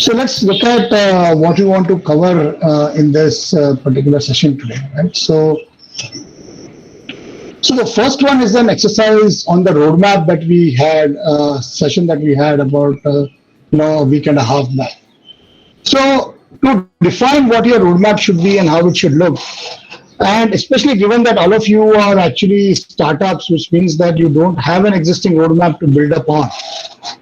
So let's look at what we want to cover in this particular session today, right? So the first one is an exercise on the roadmap that we had, session that we had about a week and a half back. So to define what your roadmap should be and how it should look, and especially given that all of you are actually startups, which means that you don't have an existing roadmap to build upon.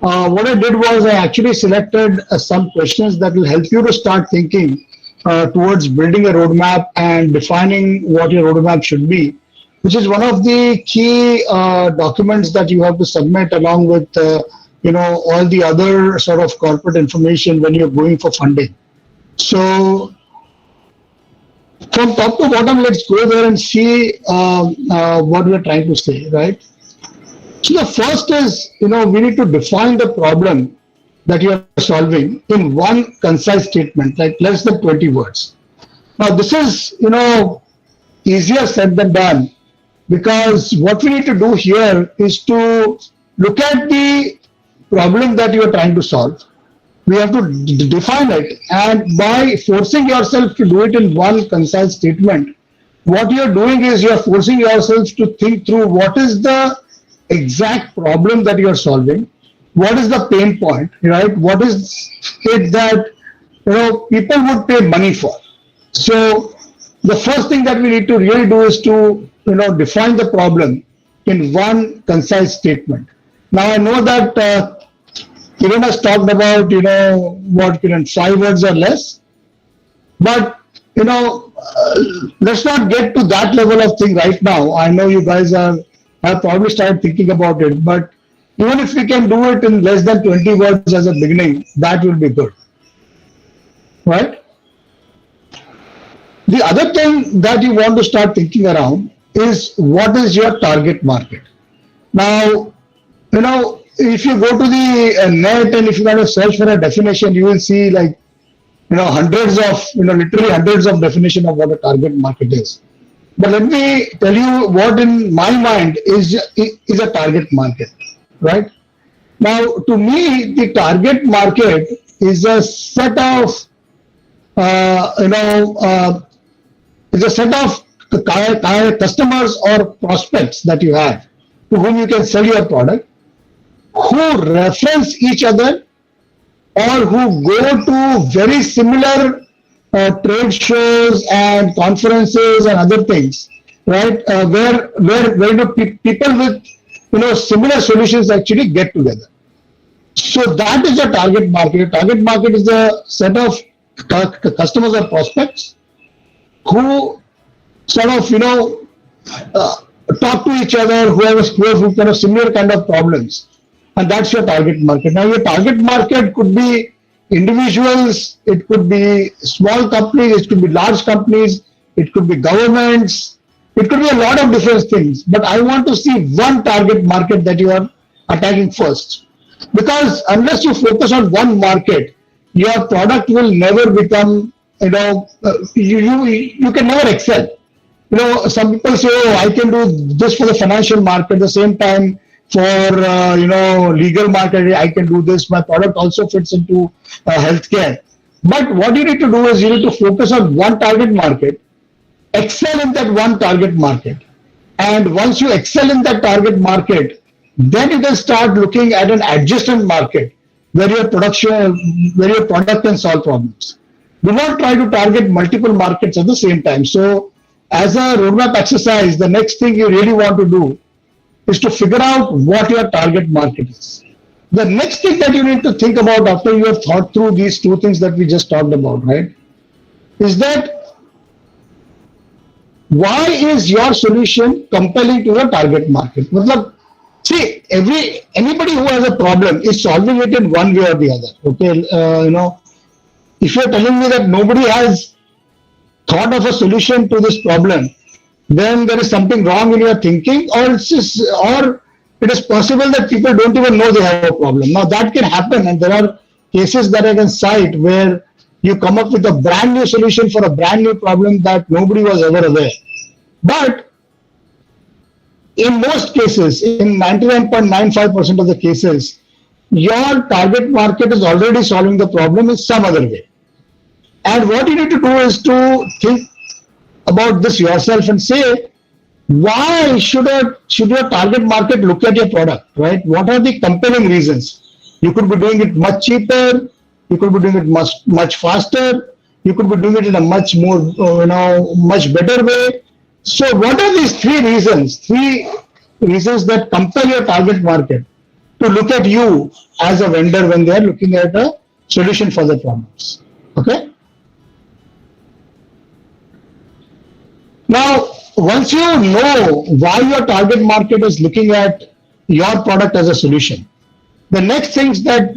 What I did was I actually selected some questions that will help you to start thinking towards building a roadmap and defining what your roadmap should be, which is one of the key documents that you have to submit along with all the other sort of corporate information when you're going for funding. So from top to bottom, let's go there and see what we're trying to say, right? So the first is, we need to define the problem that you're solving in one concise statement, like less than 20 words. Now, this is, easier said than done, because what we need to do here is to look at the problem that you are trying to solve. We have to define it, and by forcing yourself to do it in one concise statement, what you're doing is you're forcing yourself to think through what is the exact problem that you're solving, what is the pain point, right? What is it that people would pay money for? So the first thing that we need to really do is to define the problem in one concise statement. Now I know that Kiran has talked about what, Kiran, 5 words or less, but let's not get to that level of thing right now. I know you guys have probably started thinking about it, but even if we can do it in less than 20 words as a beginning, that will be good, right? The other thing that you want to start thinking around is what is your target market. Now, if you go to the net and if you kind of search for a definition, you will see like hundreds of literally hundreds of definition of what a target market is. But let me tell you what in my mind is a target market, right? Now, to me, the target market is a set of customers or prospects that you have to whom you can sell your product, who reference each other or who go to very similar trade shows and conferences and other things, right? Where people with similar solutions actually get together. So that is a target market. A target market is a set of customers or prospects who sort of talk to each other, who have kind of similar kind of problems, and that's your target market. Now, your target market could be individuals, it could be small companies, it could be large companies, it could be governments, it could be a lot of different things. But I want to see one target market that you are attacking first, because unless you focus on one market, your product will never become, you can never excel. Some people say, oh, I can do this for the financial market, at the same time for legal market, I can do this. My product also fits into healthcare. But what you need to do is you need to focus on one target market, excel in that one target market. And once you excel in that target market, then you can start looking at an adjacent market where your product can solve problems. Do not try to target multiple markets at the same time. So as a roadmap exercise, the next thing you really want to do is to figure out what your target market is. The next thing that you need to think about after you have thought through these two things that we just talked about, right, is that why is your solution compelling to your target market? See, anybody who has a problem is solving it in one way or the other. Okay, if you're telling me that nobody has thought of a solution to this problem, then there is something wrong in your thinking, or it is possible that people don't even know they have a problem. Now that can happen, and there are cases that I can cite where you come up with a brand new solution for a brand new problem that nobody was ever aware. But in most cases, in 99.95% of the cases, your target market is already solving the problem in some other way. And what you need to do is to think about this yourself and say, why should your target market look at your product, right? What are the compelling reasons? You could be doing it much cheaper. You could be doing it much faster. You could be doing it in a much more, much better way. So what are these three reasons? Three reasons that compel your target market to look at you as a vendor when they are looking at a solution for the problems. Okay. Now, once you know why your target market is looking at your product as a solution, the next things that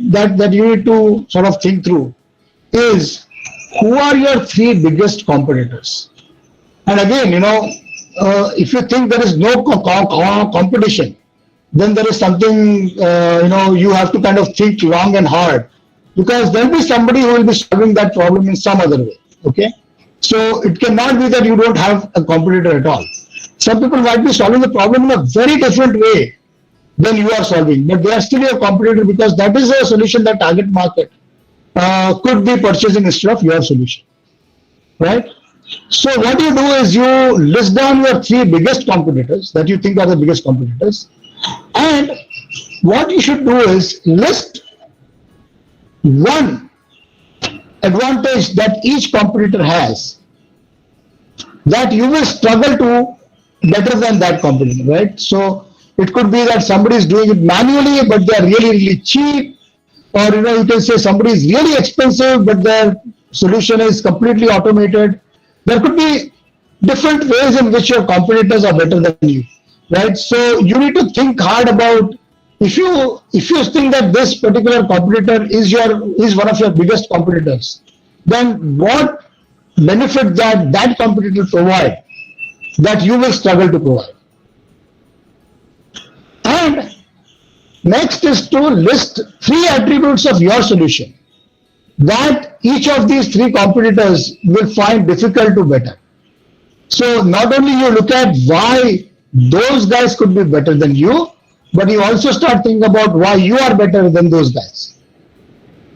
you need to sort of think through is, who are your three biggest competitors? And again, if you think there is no competition, then there is something, you have to kind of think long and hard, because there will be somebody who will be solving that problem in some other way. Okay. So it cannot be that you don't have a competitor at all. Some people might be solving the problem in a very different way than you are solving, but they are still your competitor, because that is a solution that target market could be purchasing instead of your solution, right? So what you do is you list down your three biggest competitors that you think are the biggest competitors, and what you should do is list one advantage that each competitor has that you will struggle to better than that competitor, right? So it could be that somebody is doing it manually, but they are really, really cheap. Or, you can say somebody is really expensive, but their solution is completely automated. There could be different ways in which your competitors are better than you, right? So you need to think hard about, if you think that this particular competitor is one of your biggest competitors, then what benefit that competitor provide that you will struggle to provide. And next is to list three attributes of your solution that each of these three competitors will find difficult to better. So not only you look at why those guys could be better than you, but you also start thinking about why you are better than those guys.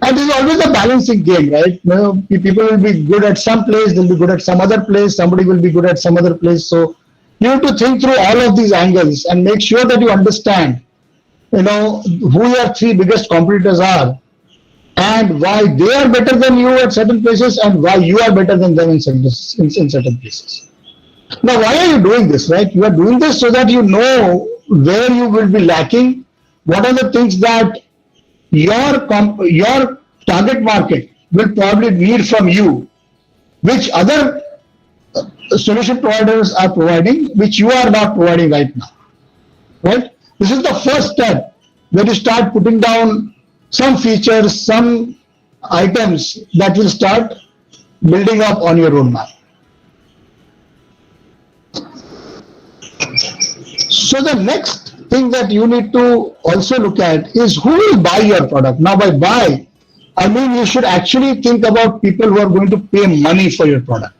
And this is always a balancing game, right? People will be good at some place, they'll be good at some other place, somebody will be good at some other place. So you have to think through all of these angles and make sure that you understand, who your three biggest competitors are and why they are better than you at certain places and why you are better than them in certain places. Now, why are you doing this, right? You are doing this so that you know where you will be lacking, what are the things that your target market will probably need from you, which other solution providers are providing, which you are not providing right now, right? This is the first step, where you start putting down some features, some items that will start building up on your roadmap. So the next thing that you need to also look at is who will buy your product. Now by buy, I mean you should actually think about people who are going to pay money for your product.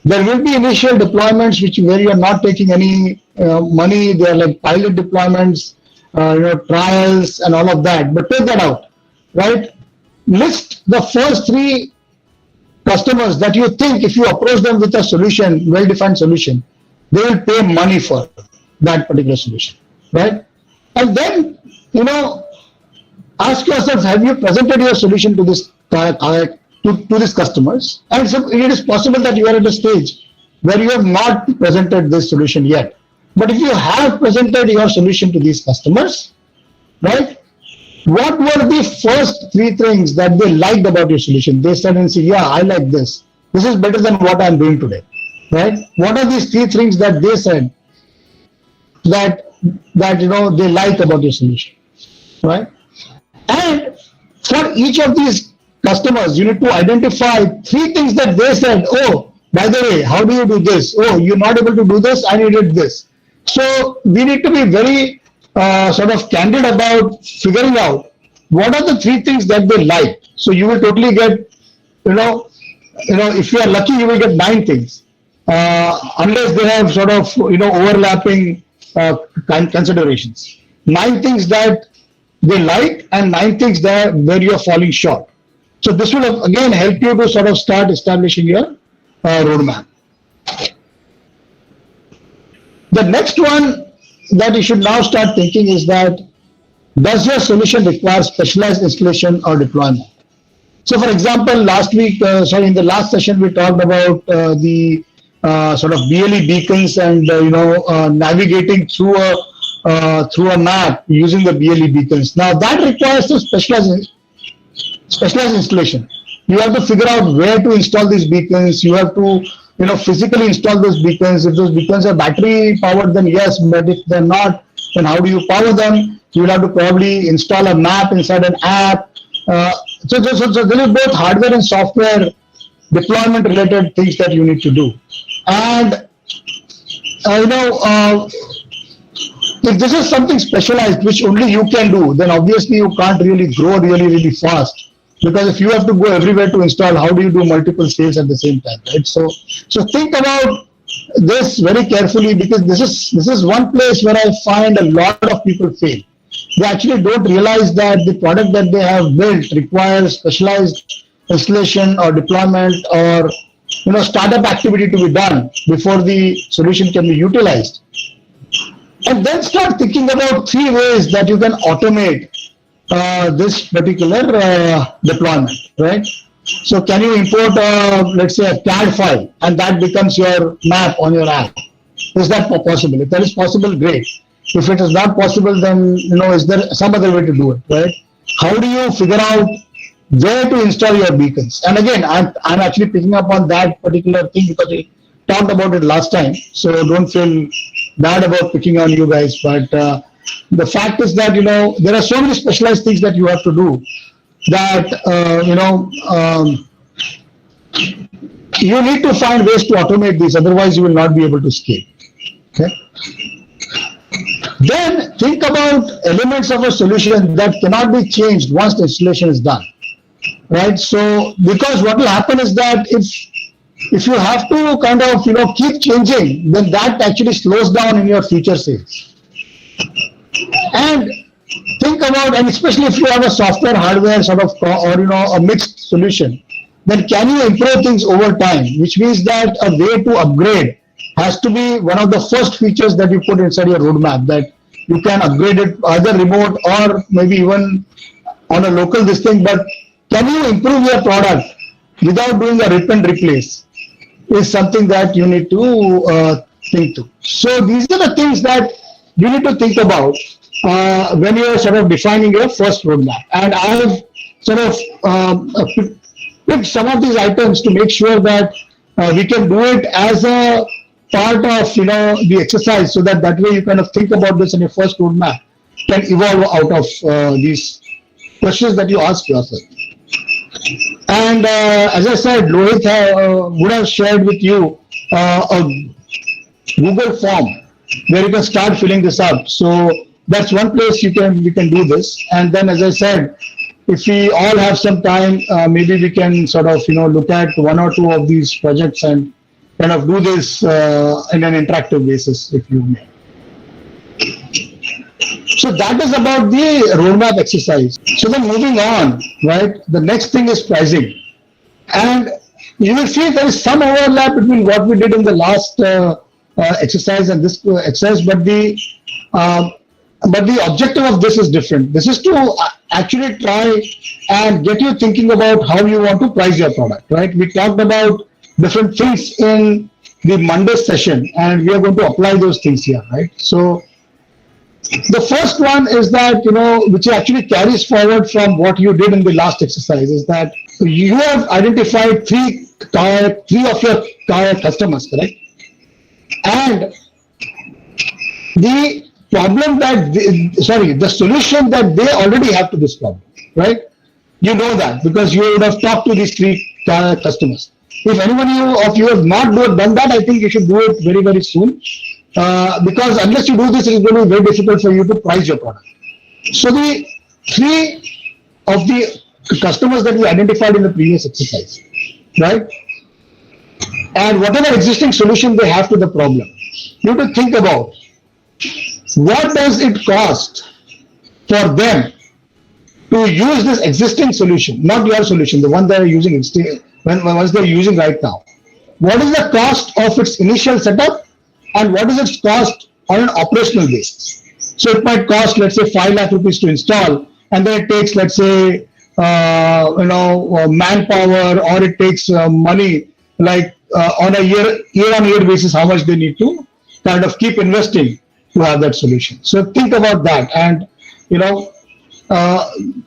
There will be initial deployments where you are not taking any money. They are like pilot deployments, trials and all of that. But take that out, right? List the first three customers that you think if you approach them with a solution, well-defined solution, they will pay money for that particular solution, right? And then, ask yourself, have you presented your solution to this to these customers? And so it is possible that you are at a stage where you have not presented this solution yet. But if you have presented your solution to these customers, right? What were the first three things that they liked about your solution? They said and said, yeah, I like this. This is better than what I'm doing today, right? What are these three things that they said that they like about your solution, right? And for each of these customers, you need to identify three things that they said, oh, by the way, how do you do this? Oh, you're not able to do this, I needed this. So we need to be very sort of candid about figuring out what are the three things that they like. So you will totally get, if you are lucky, you will get 9 things, unless they have sort of, overlapping considerations. 9 things that they like and 9 things there where you're falling short. So this will again help you to sort of start establishing your roadmap. The next one that you should now start thinking is that, does your solution require specialized installation or deployment? So for example, in the last session, we talked about the sort of BLE beacons and, navigating through a map using the BLE beacons. Now that requires some specialized installation. You have to figure out where to install these beacons. You have to, physically install those beacons. If those beacons are battery powered, then yes, but if they're not, then how do you power them? You will have to probably install a map inside an app. So there is both hardware and software deployment related things that you need to do. And, if this is something specialized which only you can do, then obviously you can't really grow really fast. Because if you have to go everywhere to install, how do you do multiple sales at the same time, right? So think about this very carefully, because this is one place where I find a lot of people fail. They actually don't realize that the product that they have built requires specialized installation or deployment or startup activity to be done before the solution can be utilized. And then start thinking about 3 ways that you can automate this particular deployment, right? So can you import, let's say, a CAD file, and that becomes your map on your app? Is that possible? If that is possible, great. If it is not possible, then is there some other way to do it, right? How do you figure out where to install your beacons? And again, I'm actually picking up on that particular thing because we talked about it last time. So don't feel bad about picking on you guys, but the fact is that there are so many specialized things that you have to do that you need to find ways to automate these, otherwise you will not be able to scale. Okay. Then think about elements of a solution that cannot be changed once the installation is done, right? So because what will happen is that if you have to kind of keep changing, then that actually slows down in your future sales. And think about, and especially if you have a software hardware sort of or a mixed solution, then can you improve things over time? Which means that a way to upgrade has to be one of the first features that you put inside your roadmap, that you can upgrade it either remote or maybe even on a local thing. But can you improve your product without doing a rip and replace is something that you need to think to. So these are the things that you need to think about when you're sort of defining your first roadmap. And I've sort of picked some of these items to make sure that we can do it as a part of the exercise, so that way you kind of think about this, and your first roadmap can evolve out of these questions that you ask yourself. And as I said, Lohit would have shared with you a Google form where you can start filling this up. So that's one place we can do this. And then, as I said, if we all have some time, maybe we can sort of look at 1 or 2 of these projects and kind of do this in an interactive basis, if you may. So that is about the roadmap exercise. So then moving on, right? The next thing is pricing, and you will see there is some overlap between what we did in the last exercise and this exercise, but the objective of this is different. This is to actually try and get you thinking about how you want to price your product, right? We talked about different things in the Monday session, and we are going to apply those things here, right? So the first one is that, which actually carries forward from what you did in the last exercise, is that you have identified three of your customers, correct? And the problem that, the solution that they already have to this problem, right? You know that because you would have talked to these 3 customers. If anyone of you have not done that, I think you should do it very, very soon. Because unless you do this, it is going to be very difficult for you to price your product. So the 3 of the customers that we identified in the previous exercise, right? And whatever existing solution they have to the problem, you have to think about what does it cost for them to use this existing solution, not your solution, the one they're using once they're using right now. What is the cost of its initial setup, and what is its cost on an operational basis? So it might cost, let's say, 5 lakh rupees to install, and then it takes, let's say, manpower, or it takes money, like on a year-on-year basis, how much they need to kind of keep investing to have that solution. So think about that, and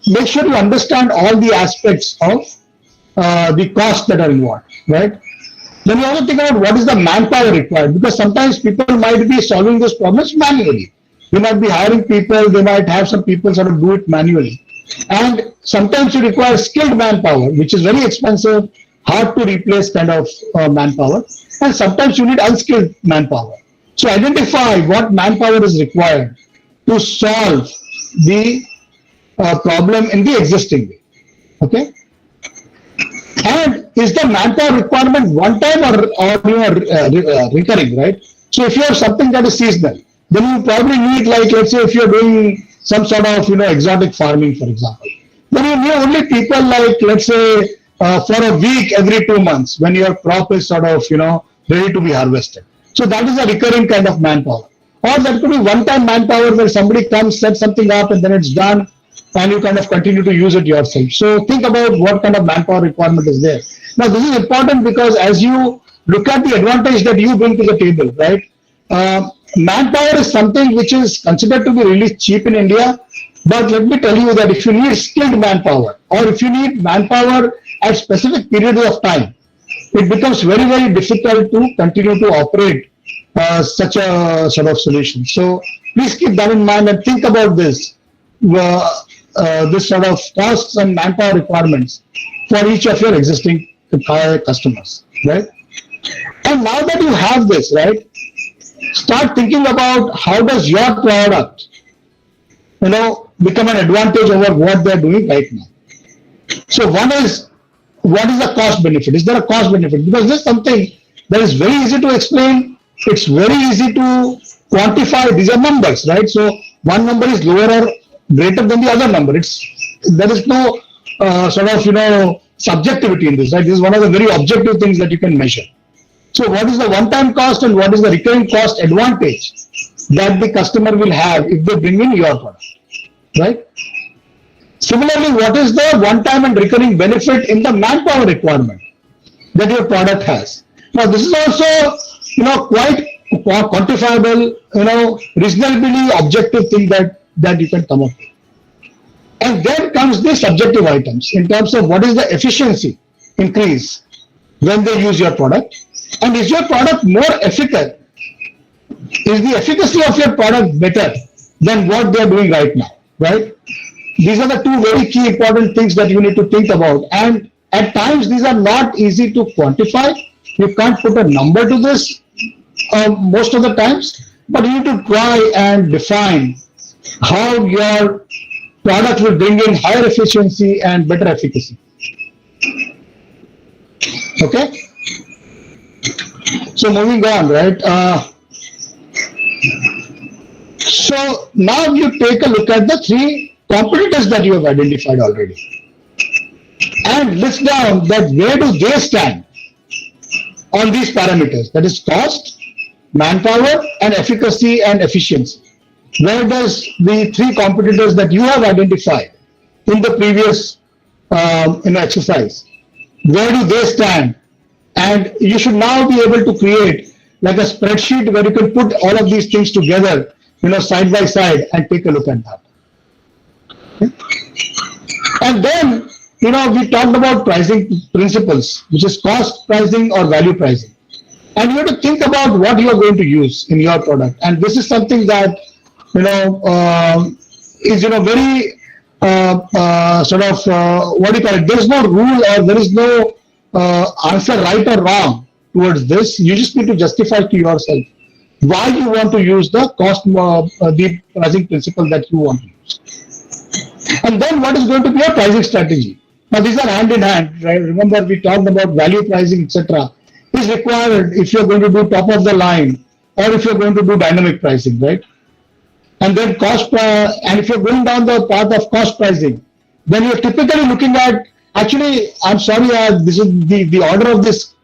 make sure you understand all the aspects of the costs that are involved, right? Then you also think about what is the manpower required, because sometimes people might be solving those problems manually. They might be hiring people, they might have some people sort of do it manually. And sometimes you require skilled manpower, which is very expensive, hard to replace kind of manpower. And sometimes you need unskilled manpower. So identify what manpower is required to solve the problem in the existing way. Okay? And is the manpower requirement one time or recurring, right? So if you have something that is seasonal, then you probably need, like, let's say if you're doing some sort of exotic farming, for example, then you need only people, like, let's say for a week every 2 months when your crop is sort of ready to be harvested. So that is a recurring kind of manpower. Or that could be one-time manpower where somebody comes, sets something up, and then it's done, and you kind of continue to use it yourself. So think about what kind of manpower requirement is there. Now, this is important because as you look at the advantage that you bring to the table, right? Manpower is something which is considered to be really cheap in India. But let me tell you that if you need skilled manpower, or if you need manpower at specific periods of time, it becomes very, very difficult to continue to operate such a sort of solution. So please keep that in mind and think about this. This sort of costs and manpower requirements for each of your existing customers, right? And now that you have this, right, start thinking about how does your product, become an advantage over what they're doing right now. So one is, what is the cost benefit? Is there a cost benefit? Because this is something that is very easy to explain. It's very easy to quantify. These are numbers, right? So one number is lower or greater than the other number. There is no subjectivity in this, right? This is one of the very objective things that you can measure. So what is the one-time cost and what is the recurring cost advantage that the customer will have if they bring in your product, right? Similarly, what is the one-time and recurring benefit in the manpower requirement that your product has? Now, this is also, quite quantifiable, reasonably objective thing that you can come up with. And then comes the subjective items in terms of what is the efficiency increase when they use your product, and is your product more efficient? Is the efficacy of your product better than what they are doing right now, right? These are the two very key important things that you need to think about. And at times, these are not easy to quantify. You can't put a number to this most of the times, but you need to try and define how your product will bring in higher efficiency and better efficacy. Okay? So moving on, right? So now you take a look at the 3 competitors that you have identified already and list down that where do they stand on these parameters, that is cost, manpower, and efficacy and efficiency. Where does the 3 competitors that you have identified in the previous exercise, where do they stand? And you should now be able to create like a spreadsheet where you can put all of these things together, side by side, and take a look at that. Okay? And then, we talked about pricing principles, which is cost pricing or value pricing. And you have to think about what you are going to use in your product. And this is something that, is, very, what do you call it? There is no rule or there is no answer right or wrong towards this. You just need to justify to yourself why you want to use the cost, the pricing principle that you want to use. And then what is going to be your pricing strategy? Now these are hand in hand, right? Remember we talked about value pricing, etc. is required if you're going to do top of the line or if you're going to do dynamic pricing, right? And then cost, and if you're going down the path of cost pricing, then you're typically looking at, actually, I'm sorry, this is the order of this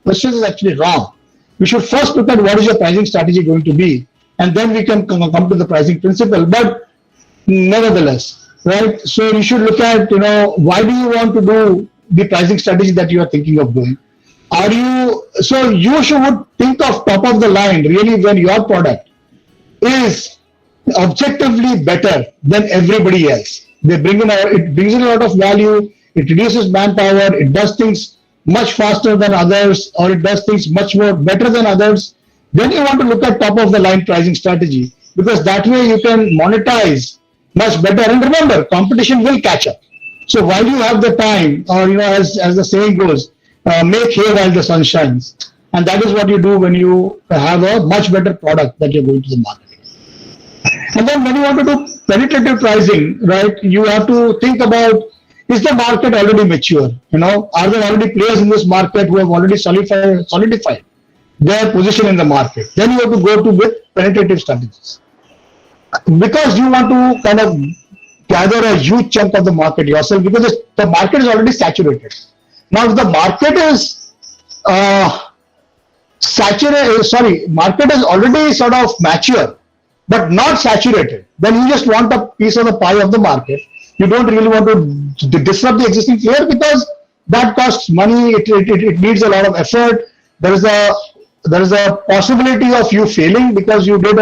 question is actually wrong. We should first look at what is your pricing strategy going to be, and then we can come to the pricing principle. But nevertheless, right? So you should look at, why do you want to do the pricing strategy that you are thinking of doing? So you should think of top of the line really when your product is objectively better than everybody else. It brings in a lot of value, it reduces manpower, it does things much faster than others, or it does things much more better than others. Then you want to look at top of the line pricing strategy, because that way you can monetize much better. And remember, competition will catch up. So while you have the time, or as the saying goes, make hay while the sun shines. And that is what you do when you have a much better product that you're going to the market. And then when you want to do penetrative pricing, right, you have to think about, is the market already mature? Are there already players in this market who have already solidified their position in the market? Then you have to go to with penetrative strategies, because you want to kind of gather a huge chunk of the market yourself, because the market is already saturated. Now, if the market is market is already sort of mature, but not saturated, then you just want a piece of the pie of the market. You don't really want to disrupt the existing player, because that costs money. It needs a lot of effort. There is a possibility of you failing because you did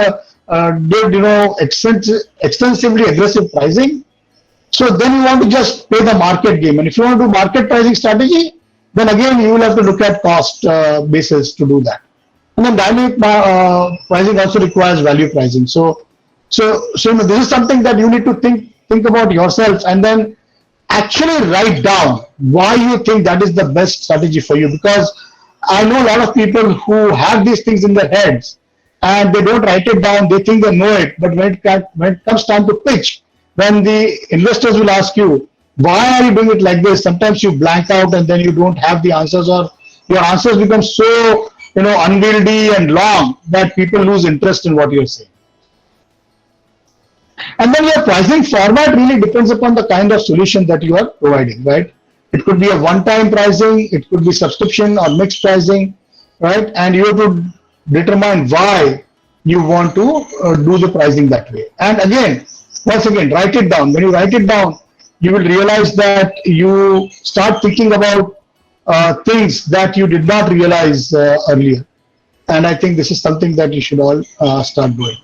extensively aggressive pricing. So then you want to just play the market game. And if you want to do market pricing strategy, then again you will have to look at cost basis to do that. And then dynamic pricing also requires value pricing. So this is something that you need to think about yourself, and then actually write down why you think that is the best strategy for you. Because I know a lot of people who have these things in their heads and they don't write it down. They think they know it, but when it comes time to pitch, when the investors will ask you, why are you doing it like this? Sometimes you blank out and then you don't have the answers, or your answers become so unwieldy and long that people lose interest in what you're saying. And then your pricing format really depends upon the kind of solution that you are providing, right? It could be a one-time pricing, it could be subscription or mixed pricing, right? And you have to determine why you want to do the pricing that way. And again, once again, write it down. When you write it down, you will realize that you start thinking about things that you did not realize earlier. And I think this is something that you should all start doing.